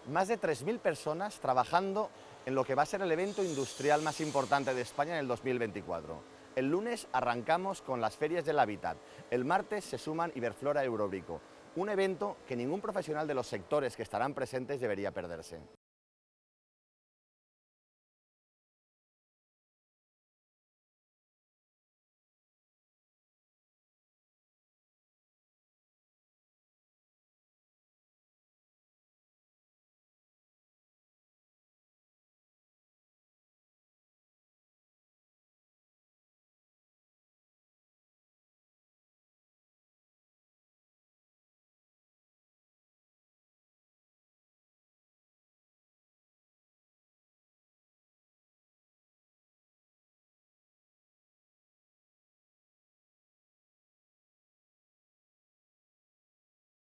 Más de 3.000 personas trabajando en lo que va a ser el evento industrial más importante de España en el 2024. El lunes arrancamos con las ferias del hábitat, el martes se suman Iberflora y Eurobrico, un evento que ningún profesional de los sectores que estarán presentes debería perderse.